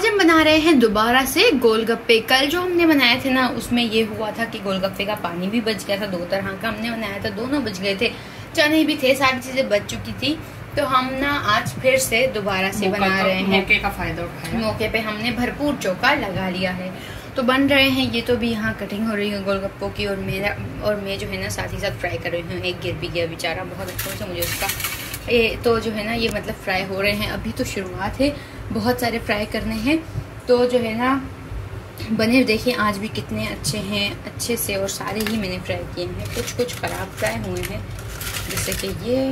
आज हम बना रहे हैं दोबारा से गोलगप्पे। कल जो हमने बनाए थे ना, उसमें ये हुआ था कि गोलगप्पे का पानी भी बच गया था। दो तरह का हमने बनाया था, दोनों बच गए थे, चने भी थे, सारी चीजें बच चुकी थी। तो हम ना आज फिर से दोबारा से बना रहे हैं। मौके का फायदा उठाया, मौके पे हमने भरपूर चौका लगा लिया है। तो बन रहे हैं ये। तो भी यहाँ कटिंग हो रही है गोलगप्पों की, और मैं जो है ना साथ ही साथ फ्राई कर रही हूँ। एक गिर भी गया बेचारा, बहुत अच्छा से मुझे उसका ये तो जो है ना ये मतलब फ्राई हो रहे हैं। अभी तो शुरुआत है, बहुत सारे फ्राई करने हैं। तो जो है ना बने देखिए आज भी कितने अच्छे हैं, अच्छे से, और सारे ही मैंने फ्राई किए हैं। कुछ ख़राब फ्राई हुए हैं, जैसे कि ये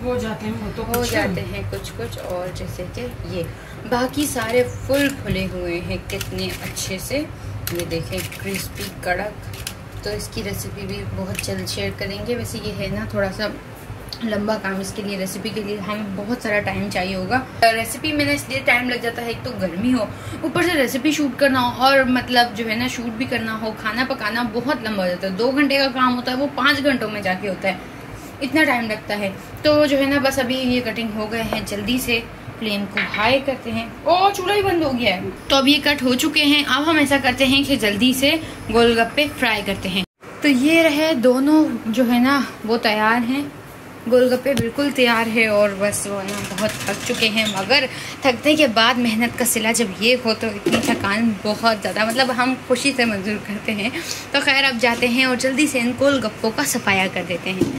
हो जाते हैं, वो तो हो जाते हैं कुछ, और जैसे कि ये बाकी सारे फुल फुले हुए हैं कितने अच्छे से। ये देखें क्रिस्पी कड़क। तो इसकी रेसिपी भी बहुत जल्द शेयर करेंगे। वैसे ये है ना थोड़ा सा लंबा काम, इसके लिए रेसिपी के लिए हमें बहुत सारा टाइम चाहिए होगा। रेसिपी में ना इसलिए टाइम लग जाता है, एक तो गर्मी हो, ऊपर से रेसिपी शूट करना हो, और मतलब जो है ना शूट भी करना हो, खाना पकाना बहुत लंबा हो जाता है। 2 घंटे का काम होता है, वो 5 घंटों में जाके होता है, इतना टाइम लगता है। तो जो है ना बस अभी ये कटिंग हो गए हैं, जल्दी से फ्लेम को हाई करते हैं। ओ चूल्हा ही बंद हो गया है। तो अब ये कट हो चुके हैं। अब हम ऐसा करते हैं कि जल्दी से गोलगप्पे फ्राई करते हैं। तो ये रहे दोनों जो है ना वो तैयार हैं, गोलगप्पे बिल्कुल तैयार है। और बस वो ना बहुत थक चुके हैं, मगर थकने के बाद मेहनत का सिला जब ये हो तो इतनी थकान बहुत ज़्यादा, मतलब हम खुशी से मंजूर करते हैं। तो खैर अब जाते हैं और जल्दी से इन गोलगप्पों का सफाया कर देते हैं।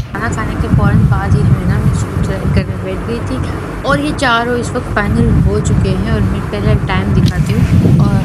खाना खाने के फ़ौरन बाद ही जो है ना मैं सूट सिलाई करने बैठ गई थी, और ये चारों इस वक्त फाइनल हो चुके हैं। और मैं पहले टाइम दिखाती हूँ, और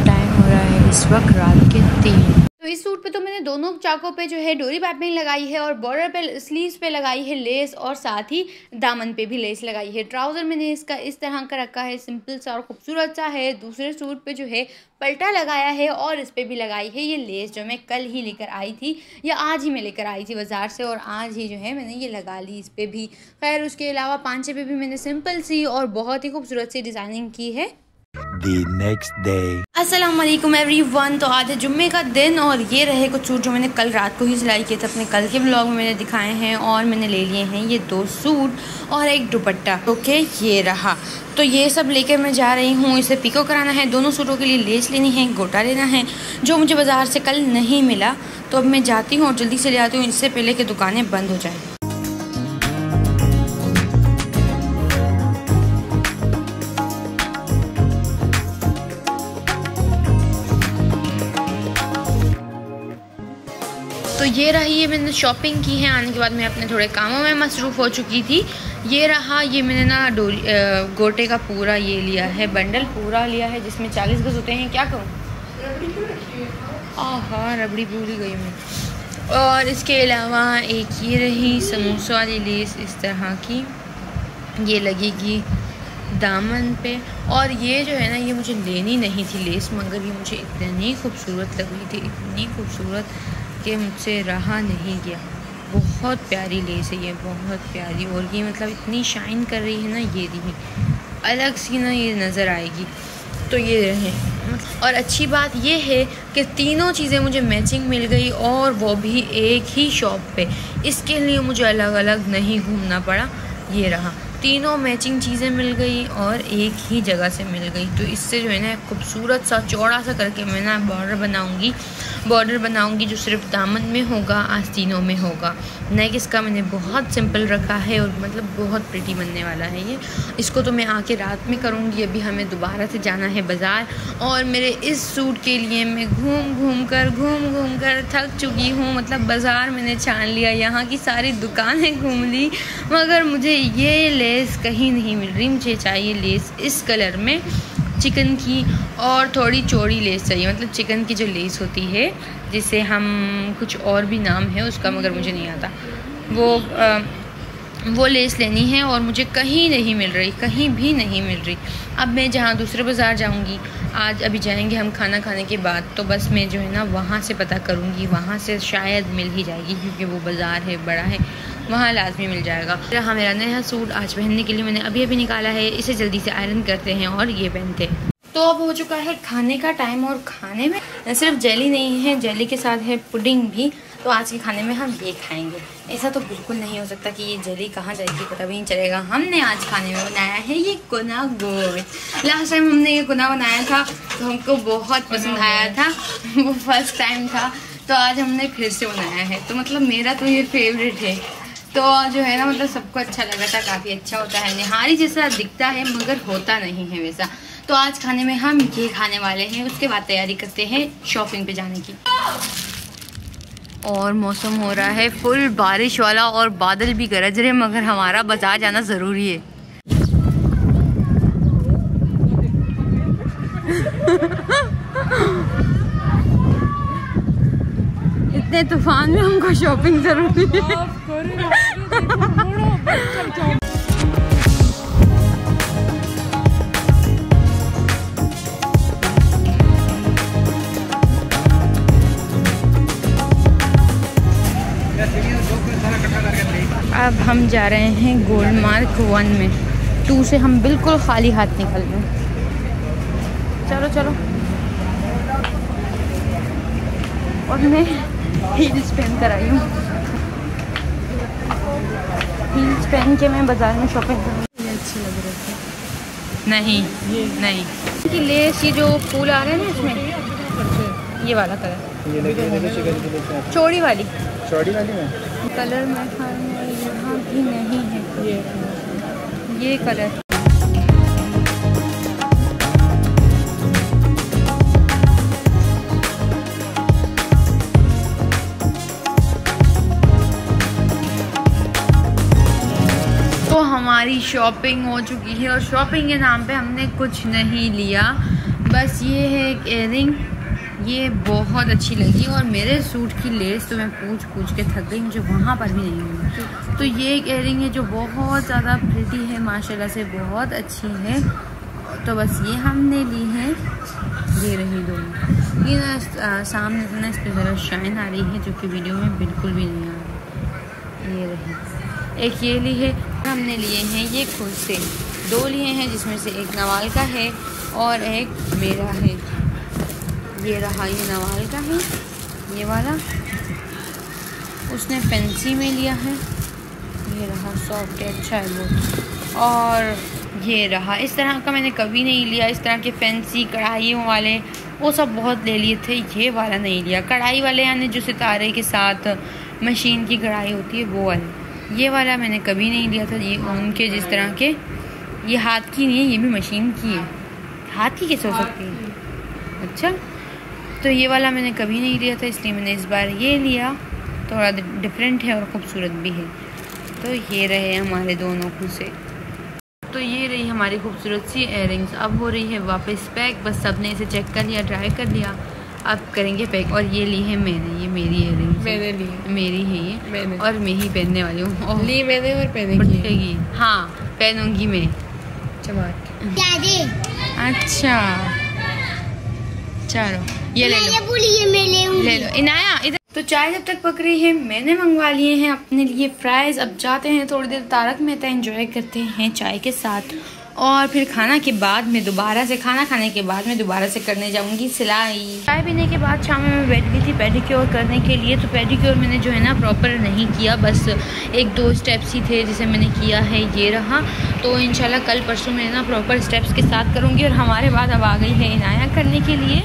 टाइम हो रहा है इस वक्त रात के 3। तो इस सूट पे तो मैंने दोनों चाकों पे जो है डोरी पाइपिंग लगाई है, और बॉर्डर पे स्लीव्स पे लगाई है लेस, और साथ ही दामन पे भी लेस लगाई है। ट्राउज़र मैंने इसका इस तरह का रखा है, सिंपल सा और खूबसूरत सा है। दूसरे सूट पे जो है पल्टा लगाया है, और इस पे भी लगाई है ये लेस, जो मैं कल ही लेकर आई थी, या आज ही मैं लेकर आई थी बाज़ार से, और आज ही जो है मैंने ये लगा ली इस पर भी। खैर उसके अलावा पांचे पे भी मैंने सिंपल सी और बहुत ही खूबसूरत सी डिज़ाइनिंग की है। The next day. अस्सलाम वालेकुम एवरीवन। तो आज है जुम्मे का दिन, और ये रहे कुछ सूट जो मैंने कल रात को ही सिलाई किए थे, अपने कल के ब्लॉग में मैंने दिखाए हैं। और मैंने ले लिए हैं ये 2 सूट और एक दुपट्टा। ओके ये रहा। तो ये सब लेकर मैं जा रही हूँ, इसे पिको कराना है। दोनों सूटों के लिए लेस लेनी है, गोटा लेना है, जो मुझे बाज़ार से कल नहीं मिला। तो अब मैं जाती हूँ और जल्दी से ले आती हूँ, इससे पहले कि दुकानें बंद हो जाएँ। तो ये रही, ये मैंने शॉपिंग की है। आने के बाद मैं अपने थोड़े कामों में मसरूफ़ हो चुकी थी। ये रहा, ये मैंने ना गोटे का पूरा ये लिया है, बंडल पूरा लिया है, जिसमें 40 गज होते हैं। क्या करूँ, हाँ रबड़ी भूल गई मैं। और इसके अलावा एक ये रही समोसा वाली लेस, इस तरह की, ये लगेगी दामन पे। और ये जो है ना ये मुझे लेनी नहीं थी लेस, मगर ये मुझे इतनी खूबसूरत लग रही थी, इतनी खूबसूरत कि मुझसे रहा नहीं गया। बहुत प्यारी लेस है ये, बहुत प्यारी। और ये मतलब इतनी शाइन कर रही है ना, ये रही अलग सी ना ये नज़र आएगी। तो ये रहे, और अच्छी बात ये है कि तीनों चीज़ें मुझे मैचिंग मिल गई, और वो भी एक ही शॉप पे। इसके लिए मुझे अलग अलग नहीं घूमना पड़ा। ये रहा, तीनों मैचिंग चीज़ें मिल गई और एक ही जगह से मिल गई। तो इससे जो है ना खूबसूरत सा चौड़ा सा करके मैं ना बॉर्डर बनाऊंगी जो सिर्फ दामन में होगा, आस्तीनों में होगा। नेक इसका मैंने बहुत सिंपल रखा है, और मतलब बहुत प्रिटी बनने वाला है ये। इसको तो मैं आके रात में करूँगी। अभी हमें दोबारा से जाना है बाज़ार, और मेरे इस सूट के लिए मैं घूम घूम कर थक चुकी हूँ। मतलब बाज़ार मैंने छान लिया, यहाँ की सारी दुकानें घूम ली, मगर मुझे ये लेस कहीं नहीं मिल रही। मुझे चाहिए लेस इस कलर में, चिकन की, और थोड़ी चौड़ी लेस चाहिए, मतलब चिकन की जो लेस होती है, जिसे हम कुछ और भी नाम है उसका, मगर मुझे नहीं आता। वो लेस लेनी है, और मुझे कहीं नहीं मिल रही, कहीं भी नहीं मिल रही। अब मैं जहाँ दूसरे बाज़ार जाऊँगी, आज अभी जाएंगे हम खाना खाने के बाद, तो बस मैं जो है ना वहाँ से पता करूँगी, वहाँ से शायद मिल ही जाएगी, क्योंकि वो बाज़ार है, बड़ा है, वहाँ लाजमी मिल जाएगा। हाँ मेरा नया सूट आज पहनने के लिए मैंने अभी निकाला है, इसे जल्दी से आयरन करते हैं और ये पहनते हैं। तो अब हो चुका है खाने का टाइम, और खाने में सिर्फ जेली नहीं है, जेली के साथ है पुडिंग भी। तो आज के खाने में हम ये खाएंगे। ऐसा तो बिल्कुल नहीं हो सकता कि ये जेली कहाँ जाएगी पता भी नहीं चलेगा। हमने आज खाने में बनाया है ये कुना गोश्त। लास्ट टाइम हमने ये कुना बनाया था तो हमको बहुत पसंद आया था, वो फर्स्ट टाइम था। तो आज हमने फिर से बनाया है, तो मतलब मेरा तो ये फेवरेट है। तो जो है ना मतलब सबको अच्छा लगा था, काफ़ी अच्छा होता है। निहारी जैसा दिखता है मगर होता नहीं है वैसा। तो आज खाने में हम ये खाने वाले हैं, उसके बाद तैयारी करते हैं शॉपिंग पे जाने की। और मौसम हो रहा है फुल बारिश वाला और बादल भी गरज रहे, मगर हमारा बाजार जाना ज़रूरी है। इतने तूफान में हमको शॉपिंग जरूरी है। अब हम जा रहे हैं गोल्ड मार्क 1 में। 2 से हम बिल्कुल खाली हाथ निकल रहे हैं। चलो चलो। और मैं हील्स पहन कर आई हूँ। हील्स पहन के मैं बाजार में शॉपिंग करूँगी। अच्छे लग रहे थे। नहीं कि लेस ये जो फूल आ रहे हैं ना इसमें, ये वाला कलर, चौड़ी वाली में कलर में यहाँ भी नहीं है ये कलर। तो हमारी शॉपिंग हो चुकी है और शॉपिंग के नाम पे हमने कुछ नहीं लिया, बस ये है एक इयररिंग। ये बहुत अच्छी लगी और मेरे सूट की लेस तो मैं पूछ के थक गई, मुझे वहाँ पर भी नहीं मिली। तो ये एक इयररिंग है जो बहुत ज़्यादा प्रिटी है, माशाल्लाह से बहुत अच्छी है। तो बस ये हमने ली है, ये रही दोनों। ये ना सामने से ना इस पर ज़रा शाइन आ रही है जो कि वीडियो में बिल्कुल भी नहीं आ रही। ये रही, एक ये ली है। हमने लिए हैं ये खुद से 2 लिए हैं, जिसमें से एक नवाल का है और एक मेरा है। ये रहा, ये नवाल का है ये वाला, उसने फैंसी में लिया है। ये रहा सॉफ्ट है, अच्छा है वो। और ये रहा, इस तरह का मैंने कभी नहीं लिया। इस तरह के फैंसी कढ़ाइयों वाले वो सब बहुत ले लिए थे, ये वाला नहीं लिया। कढ़ाई वाले यानी जो सितारे के साथ मशीन की कढ़ाई होती है वो वाले, ये वाला मैंने कभी नहीं लिया था। ये उनके जिस तरह के, ये हाथ की नहीं है, ये भी मशीन की है। हाथ की कैसे हो सकती है? अच्छा, तो ये वाला मैंने कभी नहीं लिया था, इसलिए मैंने इस बार ये लिया। थोड़ा डिफरेंट है और ख़ूबसूरत भी है। तो ये रहे हमारे दोनों खुसे। तो ये रही हमारी खूबसूरत सी इयररिंग्स। अब हो रही है वापस पैक। बस सबने इसे चेक कर लिया, ट्राई कर लिया, अब करेंगे पैक। और ये ली है मैंने, ये मेरी इयररिंग्स मैंने ली, मेरी है ये मैंने, और मैं ही पहनने वाली हूँ। ली मैंने और पहनेगी। हाँ पहनूंगी मैं। चमक। अच्छा चलो ये ले लो इनाया इधर। तो चाय जब तक पक रही है, मैंने मंगवा लिए हैं अपने लिए फ्राइज़। अब जाते हैं थोड़ी देर तारक मेहता एंजॉय करते हैं चाय के साथ, और फिर खाना के बाद में दोबारा से, खाना खाने के बाद में दोबारा से करने जाऊंगी सिलाई। चाय पीने के बाद शाम में मैं बैठ गई थी पेडिक्योर करने के लिए। तो पेडिक्योर मैंने जो है ना प्रॉपर नहीं किया, बस 1-2 स्टेप्स ही थे जिसे मैंने किया है, ये रहा। तो इंशाल्लाह कल परसों मैं ना प्रॉपर स्टेप्स के साथ करूँगी। और हमारे बाद अब आ गई है इनाया करने के लिए।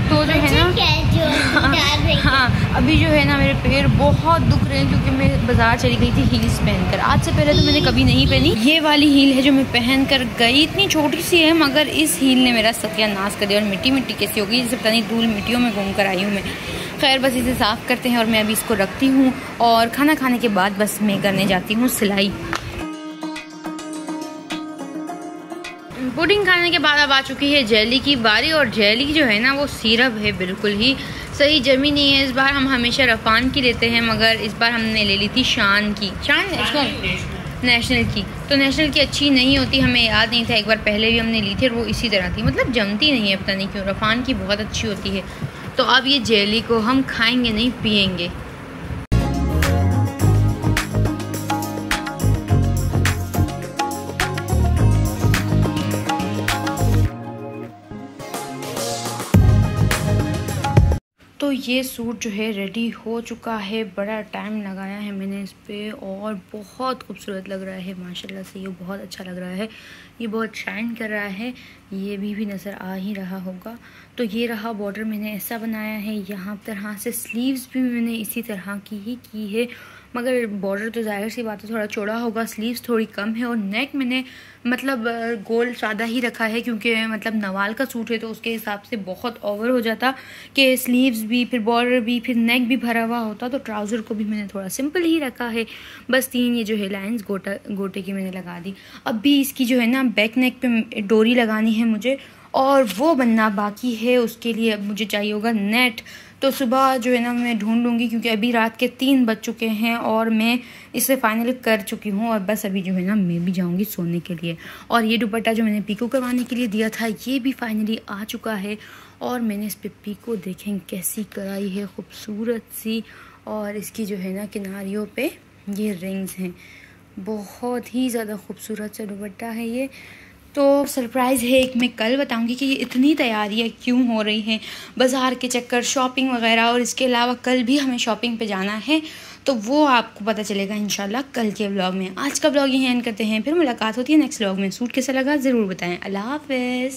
तो जो है ना हाँ अभी जो है ना मेरे पैर बहुत दुख रहे हैं क्योंकि मैं बाज़ार चली गई थी हील्स पहनकर। आज से पहले तो मैंने कभी नहीं पहनी। ये वाली हील है जो मैं पहन कर गई, इतनी छोटी सी है मगर इस हील ने मेरा सत्यानाश कर दिया। और मिट्टी कैसी होगी, जैसे पता नहीं धूल मिट्टियों में घूम कर आई हूँ मैं। खैर बस इसे साफ़ करते हैं और मैं अभी इसको रखती हूँ और खाना खाने के बाद बस मैं करने जाती हूँ सिलाई। पुडिंग खाने के बाद अब आ चुकी है जेली की बारी। और जेली जो है ना वो सिरप है, बिल्कुल ही सही जमी नहीं है। इस बार हम हमेशा रफान की लेते हैं मगर इस बार हमने ले ली थी शान की, नेशनल की। तो नेशनल की अच्छी नहीं होती, हमें याद नहीं था। एक बार पहले भी हमने ली थी और वो इसी तरह थी, मतलब जमती नहीं है, पता नहीं क्यों। रफान की बहुत अच्छी होती है। तो अब ये जेली को हम खाएंगे नहीं, पियेंगे। तो तो ये सूट जो है रेडी हो चुका है। बड़ा टाइम लगाया है मैंने इस पर और बहुत खूबसूरत लग रहा है माशाल्लाह से। ये बहुत अच्छा लग रहा है, ये बहुत शाइन कर रहा है। ये भी नज़र आ ही रहा होगा। तो ये रहा बॉर्डर मैंने ऐसा बनाया है। यहाँ तरह से स्लीव्स भी मैंने इसी तरह की ही की है, मगर बॉर्डर तो ज़ाहिर सी बात है थोड़ा चौड़ा होगा, स्लीव्स थोड़ी कम है। और नेक मैंने मतलब गोल सादा ही रखा है, क्योंकि मतलब नवाल का सूट है तो उसके हिसाब से बहुत ओवर हो जाता कि स्लीव्स भी, फिर बॉर्डर भी, फिर नेक भी भरा हुआ होता। तो ट्राउज़र को भी मैंने थोड़ा सिंपल ही रखा है। बस 3 ये जो है लाइंस गोटे की मैंने लगा दी। अब भी इसकी जो है ना बैक नेक पे डोरी लगानी है मुझे, और वो बनना बाकी है। उसके लिए अब मुझे चाहिए होगा नेट। तो सुबह जो है ना मैं ढूंढूंगी, क्योंकि अभी रात के 3 बज चुके हैं और मैं इसे फाइनल कर चुकी हूँ। और बस अभी जो है ना मैं भी जाऊंगी सोने के लिए। और ये दुपट्टा जो मैंने पीको करवाने के लिए दिया था ये भी फाइनली आ चुका है। और मैंने इस पर पीको देखें कैसी कराई है, खूबसूरत सी। और इसकी जो है ना किनारियों पे ये रिंग्स हैं, बहुत ही ज़्यादा खूबसूरत सा दुपट्टा है ये। तो सरप्राइज़ है एक, मैं कल बताऊंगी कि ये इतनी तैयारियां क्यों हो रही हैं, बाज़ार के चक्कर, शॉपिंग वगैरह। और इसके अलावा कल भी हमें शॉपिंग पे जाना है, तो वो आपको पता चलेगा इंशाल्लाह कल के व्लॉग में। आज का व्लॉग यहीं एंड करते हैं, फिर मुलाकात होती है नेक्स्ट व्लॉग में। सूट कैसा लगा ज़रूर बताएं। अल्लाह हाफ़िज़।